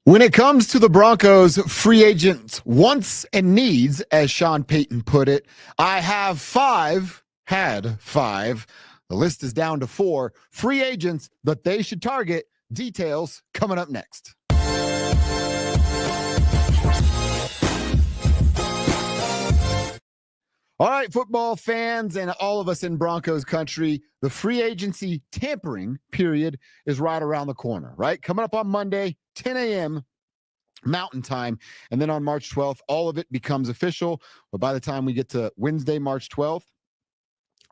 When it comes to the Broncos free agents wants and needs, as Sean Payton put it, I have had five. The list is down to 4 free agents that they should target. Details coming up next. All right, football fans and all of us in Broncos country, the free agency tampering period is right around the corner, right? Coming up on Monday, 10 a.m. Mountain Time. And then on March 12th, all of it becomes official. But by the time we get to Wednesday, March 12th,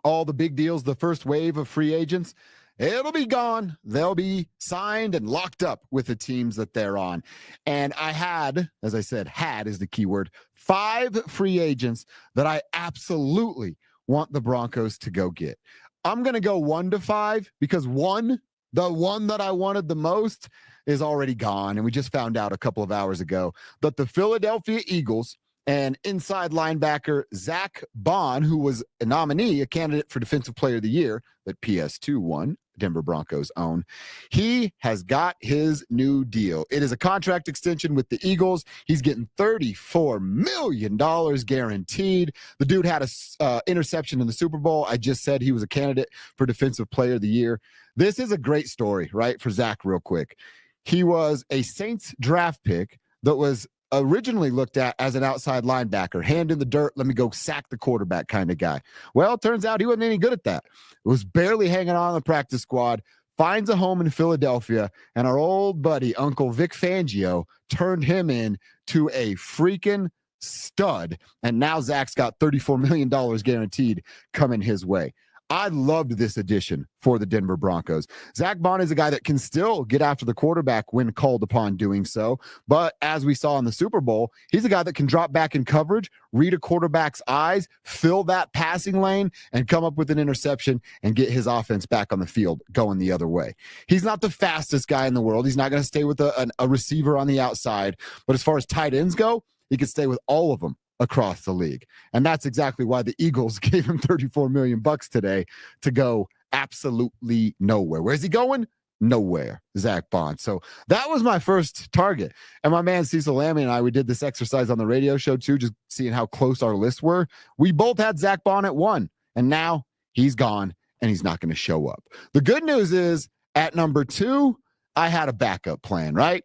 all the big deals, the first wave of free agents, it'll be gone. They'll be signed and locked up with the teams that they're on. And I had, as I said, had is the key word, 5 free agents that I absolutely want the Broncos to go get. I'm going to go 1 to 5 because the one that I wanted the most is already gone. And we just found out a couple of hours ago that the Philadelphia Eagles and inside linebacker Zack Baun, who was a nominee, a candidate for Defensive Player of the Year that PS2 won, Denver Broncos own, he has got his new deal. It is a contract extension with the Eagles. He's getting $34 million guaranteed. The dude had a interception in the Super Bowl. I just said he was a candidate for Defensive Player of the Year. This is a great story, right, for Zach real quick. He was a Saints draft pick that was originally looked at as an outside linebacker, hand in the dirt, let me go sack the quarterback kind of guy. Well, it turns out he wasn't any good at that. Was barely hanging on the practice squad, finds a home in Philadelphia, and our old buddy, Uncle Vic Fangio, turned him in to a freaking stud. And now Zach's got $34 million guaranteed coming his way. I loved this addition for the Denver Broncos. Zack Baun is a guy that can still get after the quarterback when called upon doing so. But as we saw in the Super Bowl, he's a guy that can drop back in coverage, read a quarterback's eyes, fill that passing lane, and come up with an interception and get his offense back on the field going the other way. He's not the fastest guy in the world. He's not going to stay with a receiver on the outside. But as far as tight ends go, he can stay with all of them across the league. And that's exactly why the Eagles gave him $34 million today to go absolutely nowhere. Where's he going? Nowhere. Zack Baun. So that was my first target. And my man Cecil Lammy and I, we did this exercise on the radio show too, just seeing how close our lists were. We both had Zack Baun at 1, and now he's gone and he's not going to show up. The good news is at number 2, I had a backup plan, right?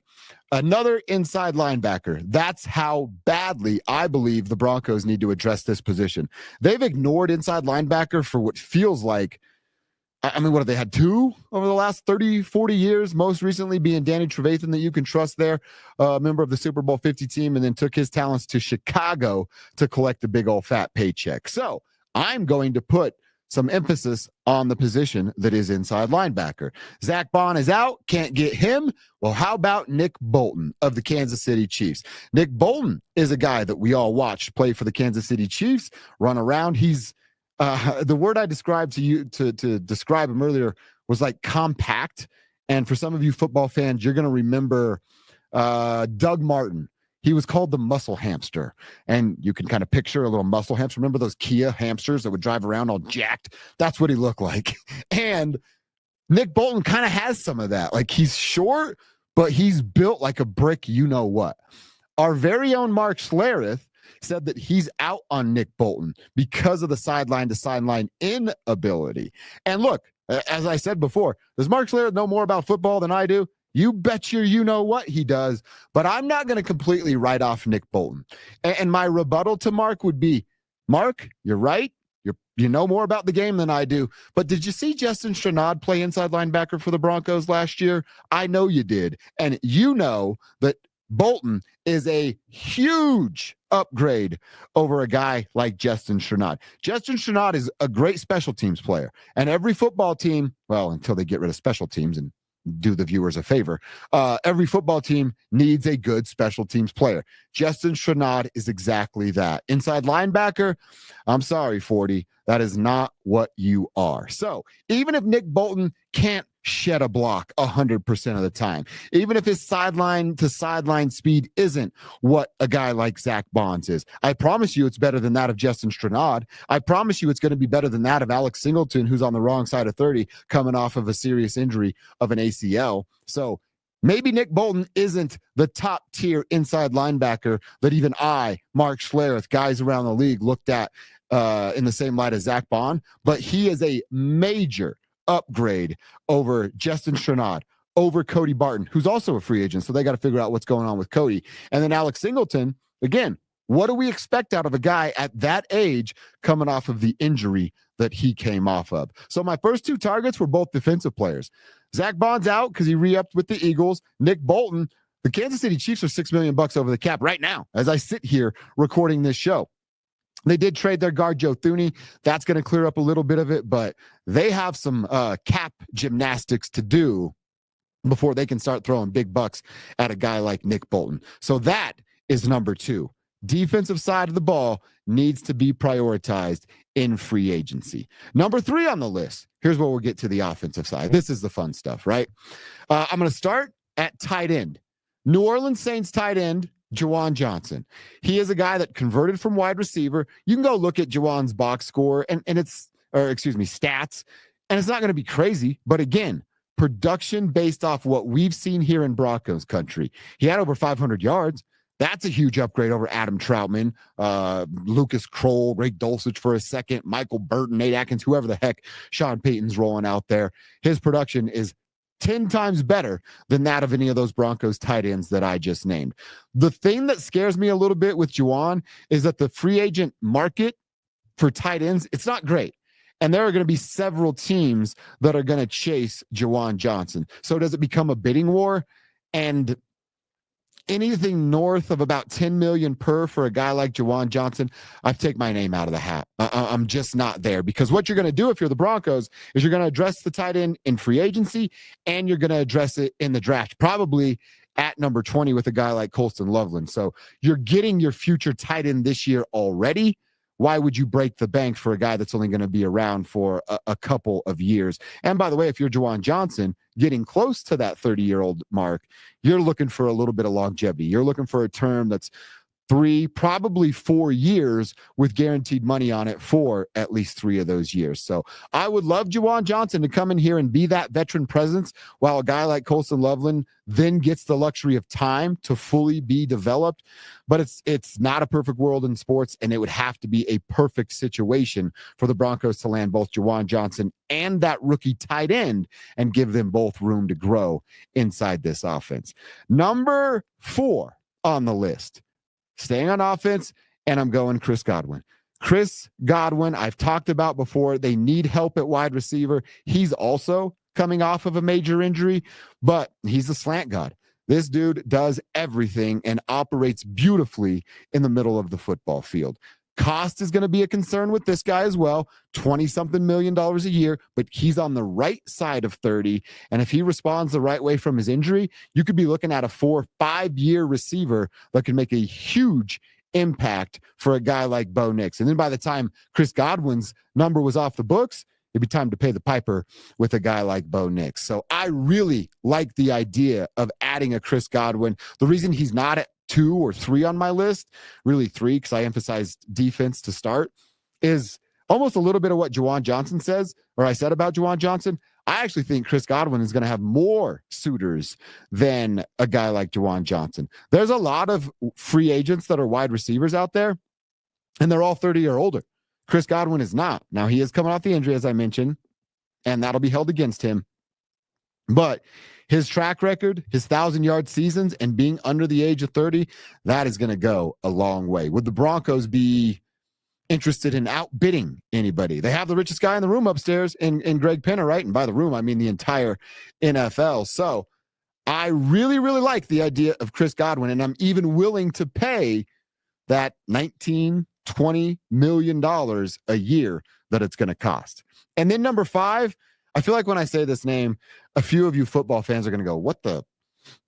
Another inside linebacker. That's how badly I believe the Broncos need to address this position. They've ignored inside linebacker for what feels like, I mean, what have they had, 2 over the last 30, 40 years? Most recently being Danny Trevathan that you can trust there, a member of the Super Bowl 50 team, and then took his talents to Chicago to collect a big old fat paycheck. So I'm going to put some emphasis on the position that is inside linebacker. Zack Baun is out, can't get him. Well, how about Nick Bolton of the Kansas City Chiefs? Nick Bolton is a guy that we all watched play for the Kansas City Chiefs, run around. He's the word I described to you to describe him earlier was like compact. And for some of you football fans, you're going to remember Doug Martin. He was called the muscle hamster, and you can kind of picture a little muscle hamster. Remember those Kia hamsters that would drive around all jacked? That's what he looked like. And Nick Bolton kind of has some of that. Like, he's short, but he's built like a brick, you know what. Our very own Mark Schlereth said that he's out on Nick Bolton because of the sideline to sideline inability. And look, as I said before, does Mark Schlereth know more about football than I do? You bet you know what he does, but I'm not going to completely write off Nick Bolton. And my rebuttal to Mark would be, Mark, you're right. You know more about the game than I do. But did you see Justin Strnad play inside linebacker for the Broncos last year? I know you did. And you know that Bolton is a huge upgrade over a guy like Justin Strnad. Justin Strnad is a great special teams player. And every football team, well, until they get rid of special teams and do the viewers a favor, every football team needs a good special teams player. Justin Strnad is exactly that. Inside linebacker, I'm sorry, 40, that is not what you are. So even if Nick Bolton can't shed a block 100% of the time, even if his sideline to sideline speed isn't what a guy like Zack Baun's is, I promise you it's better than that of Justin Strnad. I promise you it's going to be better than that of Alex Singleton, who's on the wrong side of 30 coming off of a serious injury of an ACL. So Maybe Nick Bolton isn't the top tier inside linebacker that even I, Mark Schlereth, guys around the league looked at in the same light as Zack Baun, but he is a major upgrade over Justin Strnad, over Cody Barton, who's also a free agent. So they got to figure out what's going on with Cody. And then Alex Singleton, again, what do we expect out of a guy at that age coming off of the injury that he came off of? So my first two targets were both defensive players. Zack Baun's out because he re-upped with the Eagles. Nick Bolton, the Kansas City Chiefs are $6 million over the cap right now as I sit here recording this show. They did trade their guard, Joe Thuney. That's going to clear up a little bit of it, but they have some cap gymnastics to do before they can start throwing big bucks at a guy like Nick Bolton. So that is number two. Defensive side of the ball needs to be prioritized in free agency. Number three on the list. Here's where we'll get to the offensive side. This is the fun stuff, right? I'm going to start at tight end. New Orleans Saints tight end, Juwan Johnson. He is a guy that converted from wide receiver. You can go look at Juwan's box score and stats, and it's not going to be crazy. But again, production based off what we've seen here in Broncos country. He had over 500 yards. That's a huge upgrade over Adam Troutman, Lucas Kroll, Greg Dulcich for a second, Michael Burton, Nate Atkins, whoever the heck Sean Payton's rolling out there. His production is 10 times better than that of any of those Broncos tight ends that I just named. The thing that scares me a little bit with Juwan is that the free agent market for tight ends, it's not great. And there are going to be several teams that are going to chase Juwan Johnson. So does it become a bidding war? And anything north of about 10 million per for a guy like Juwan Johnson, I've taken my name out of the hat. I'm just not there, because what you're going to do if you're the Broncos is you're going to address the tight end in free agency, and you're going to address it in the draft, probably at number 20 with a guy like Colston Loveland. So you're getting your future tight end this year already. Why would you break the bank for a guy that's only going to be around for a couple of years? And by the way, if you're Juwan Johnson, getting close to that 30-year-old mark, you're looking for a little bit of longevity. You're looking for a term that's 3, probably 4 years with guaranteed money on it for at least 3 of those years. So I would love Juwan Johnson to come in here and be that veteran presence, while a guy like Colston Loveland then gets the luxury of time to fully be developed. But it's not a perfect world in sports, and it would have to be a perfect situation for the Broncos to land both Juwan Johnson and that rookie tight end and give them both room to grow inside this offense. Number 4 on the list, staying on offense, and I'm going Chris Godwin. Chris Godwin, I've talked about before. They need help at wide receiver. He's also coming off of a major injury, but he's a slant god. This dude does everything and operates beautifully in the middle of the football field. Cost is going to be a concern with this guy as well, $20-something million a year, but he's on the right side of 30. And if he responds the right way from his injury, you could be looking at a 4-5-year receiver that can make a huge impact for a guy like Bo Nix. And then by the time Chris Godwin's number was off the books, it'd be time to pay the piper with a guy like Bo Nix. So I really like the idea of adding a Chris Godwin. The reason he's not at 2 or 3 on my list, really 3, because I emphasized defense to start, is almost a little bit of what Juwan Johnson says, or I said about Juwan Johnson. I actually think Chris Godwin is going to have more suitors than a guy like Juwan Johnson. There's a lot of free agents that are wide receivers out there, and they're all 30 or older. Chris Godwin is not. Now, he is coming off the injury, as I mentioned, and that'll be held against him. But his track record, his 1,000-yard seasons, and being under the age of 30, that is going to go a long way. Would the Broncos be interested in outbidding anybody? They have the richest guy in the room upstairs in Greg Penner, right? And by the room, I mean the entire NFL. So I really, really like the idea of Chris Godwin, and I'm even willing to pay that $19-20 million a year that it's going to cost. And then number 5, I feel like when I say this name, a few of you football fans are going to go, what the?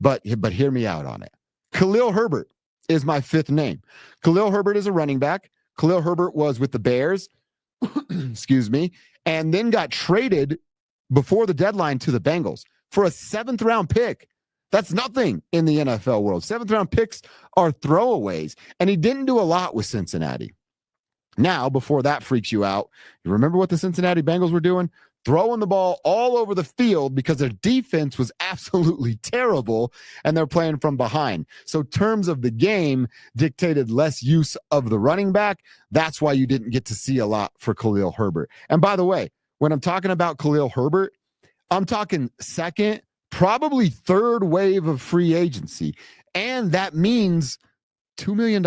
But hear me out on it. Khalil Herbert is my 5th name. Khalil Herbert is a running back. Khalil Herbert was with the Bears, excuse me, and then got traded before the deadline to the Bengals for a 7th-round pick. That's nothing in the NFL world. 7th-round picks are throwaways, and he didn't do a lot with Cincinnati. Now, before that freaks you out, you remember what the Cincinnati Bengals were doing? throwing the ball all over the field because their defense was absolutely terrible and they're playing from behind. So terms of the game dictated less use of the running back. That's why you didn't get to see a lot for Khalil Herbert. And by the way, when I'm talking about Khalil Herbert, I'm talking second, probably third wave of free agency. And that means $2 million.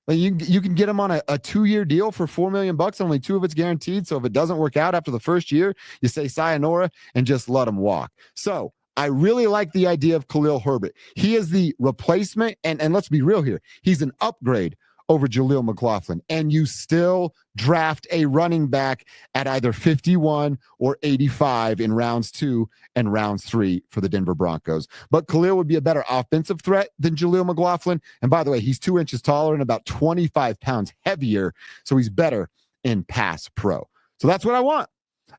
Like you can get him on a 2-year deal for $4 million. Only 2 of it's guaranteed. So if it doesn't work out after the first year, you say sayonara and just let him walk. So I really like the idea of Khalil Herbert. He is the replacement. And let's be real here. He's an upgrade over Jaleel McLaughlin, and you still draft a running back at either 51 or 85 in rounds 2 and rounds 3 for the Denver Broncos. But Khalil would be a better offensive threat than Jaleel McLaughlin. And by the way, he's 2 inches taller and about 25 pounds heavier, so he's better in pass pro. So that's what I want.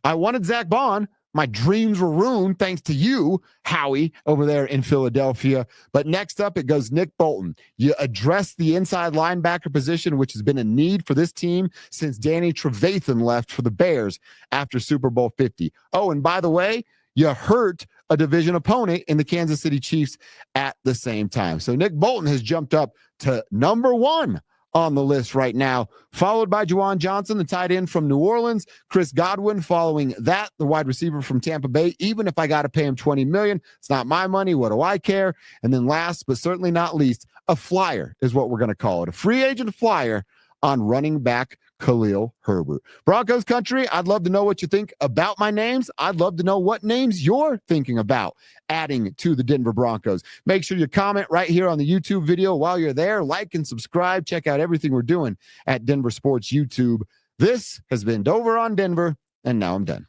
I wanted Zack Baun. My dreams were ruined thanks to you, Howie, over there in Philadelphia. But next up, it goes Nick Bolton. You address the inside linebacker position, which has been a need for this team since Danny Trevathan left for the Bears after Super Bowl 50. Oh, and by the way, you hurt a division opponent in the Kansas City Chiefs at the same time. So Nick Bolton has jumped up to number 1 on the list right now, followed by Juwan Johnson, the tight end from New Orleans, Chris Godwin following that, the wide receiver from Tampa Bay. Even if I got to pay him $20 million, it's not my money. What do I care? And then last, but certainly not least, a flyer is what we're going to call it. A free agent flyer on running back Khalil Herbert. Broncos country, I'd love to know what you think about my names. I'd love to know what names you're thinking about adding to the Denver Broncos. Make sure you comment right here on the YouTube video while you're there. Like and subscribe. Check out everything we're doing at Denver Sports YouTube. This has been Dover on Denver, and now I'm done.